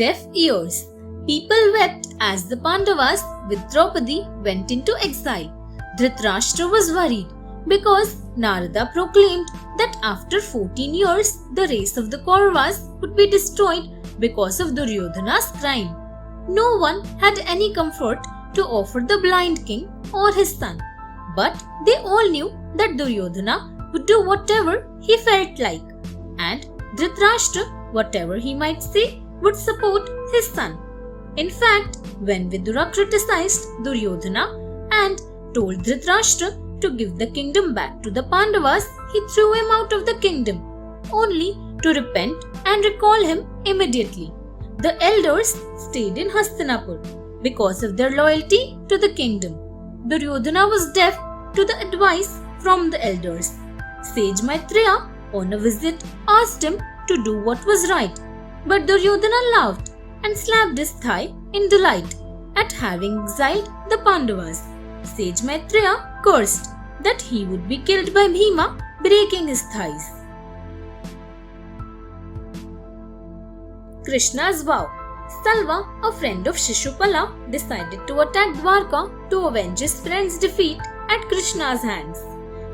deaf ears. People wept as the Pandavas with Draupadi went into exile. Dhritarashtra was worried because Narada proclaimed that after 14 years the race of the Kauravas would be destroyed because of Duryodhana's crime. No one had any comfort to offer the blind king or his son, but they all knew that Duryodhana would do whatever he felt like, and Dhritarashtra, whatever he might say, would support his son. In fact, when Vidura criticized Duryodhana and told Dhritarashtra to give the kingdom back to the Pandavas, he threw him out of the kingdom, only to repent and recall him immediately. The elders stayed in Hastinapur because of their loyalty to the kingdom. Duryodhana was deaf to the advice from the elders. Sage Maitreya, on a visit, asked him to do what was right, but Duryodhana laughed and slapped his thigh in delight at having exiled the Pandavas. Sage Maitreya cursed that he would be killed by Bhima breaking his thighs. Krishna's vow. Salva, a friend of Shishupala, decided to attack Dwarka to avenge his friend's defeat at Krishna's hands.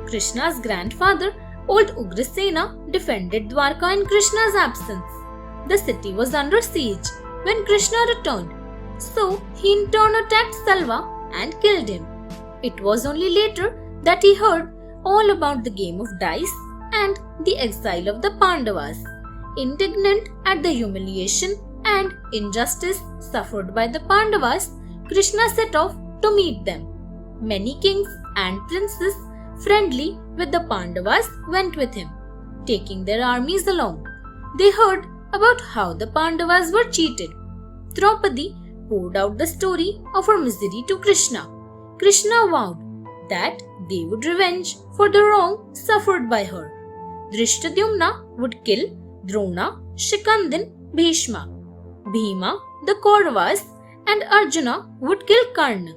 Krishna's grandfather, old Ugrasena, defended Dwarka in Krishna's absence. The city was under siege when Krishna returned, so he in turn attacked Salva and killed him. It was only later that he heard all about the game of dice and the exile of the Pandavas. Indignant at the humiliation and injustice suffered by the Pandavas, Krishna set off to meet them. Many kings and princes friendly with the Pandavas went with him, taking their armies along. They heard about how the Pandavas were cheated. Draupadi poured out the story of her misery to Krishna. Krishna vowed that they would revenge for the wrong suffered by her. Drishtadyumna would kill Drona, Shikandin, Bhishma. Bhima, the Kauravas, and Arjuna would kill Karna.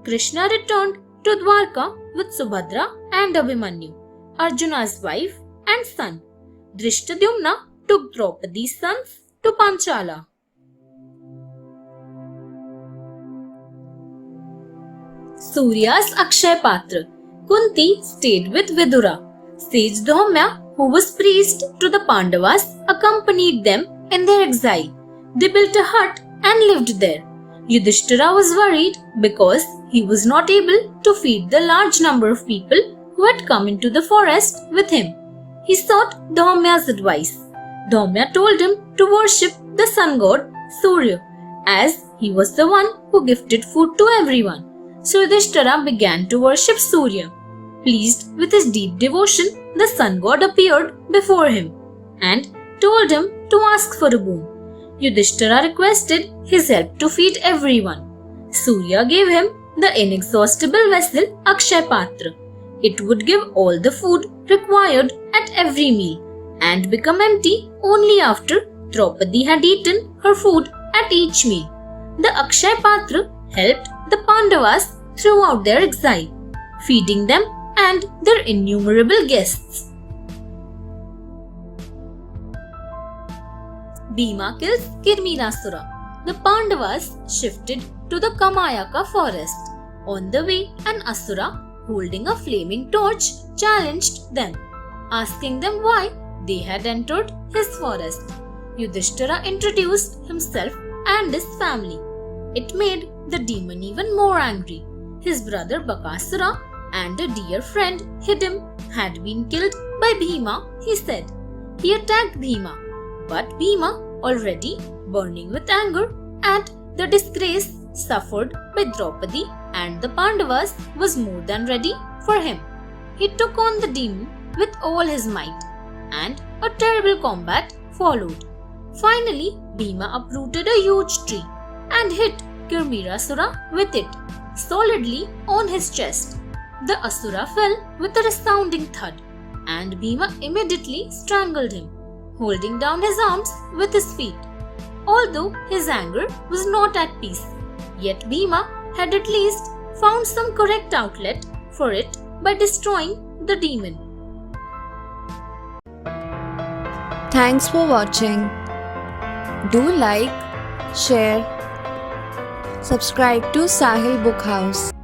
Krishna returned to Dwarka with Subhadra and Abhimanyu, Arjuna's wife and son. Drishtadyumna took Draupadi's sons to Panchala. Surya's Akshay Patra. Kunti stayed with Vidura. Sage Dhaumya, who was priest to the Pandavas, accompanied them in their exile. They built a hut and lived there. Yudhishthira was worried because he was not able to feed the large number of people who had come into the forest with him. He sought Dhaumya's advice. Dhaumya told him to worship the sun god Surya, as he was the one who gifted food to everyone. So Yudhishthira began to worship Surya. Pleased with his deep devotion, the sun god appeared before him and told him to ask for a boon. Yudhishthira requested his help to feed everyone. Surya gave him the inexhaustible vessel Akshay Patra. It would give all the food required at every meal and become empty only after Draupadi had eaten her food at each meal. The Akshay Patra helped the Pandavas throughout their exile, feeding them and their innumerable guests. Bhima kills Kirmirasura. The Pandavas shifted to the Kamayaka forest. On the way, an Asura holding a flaming torch challenged them, asking them why they had entered his forest. Yudhishthira introduced himself and his family. It made the demon even more angry. His brother Bakasura and a dear friend Hidam had been killed by Bhima, he said. He attacked Bhima, but Bhima, already burning with anger at the disgrace suffered by Draupadi and the Pandavas, was more than ready for him. He took on the demon with all his might, and a terrible combat followed. Finally, Bhima uprooted a huge tree and hit Kirmirasura with it, solidly on his chest. The Asura fell with a resounding thud, and Bhima immediately strangled him, holding down his arms with his feet. Although his anger was not at peace, yet Bhima had at least found some correct outlet for it by destroying the demon. Thanks for watching. Do like, share, subscribe to Sahil Book House.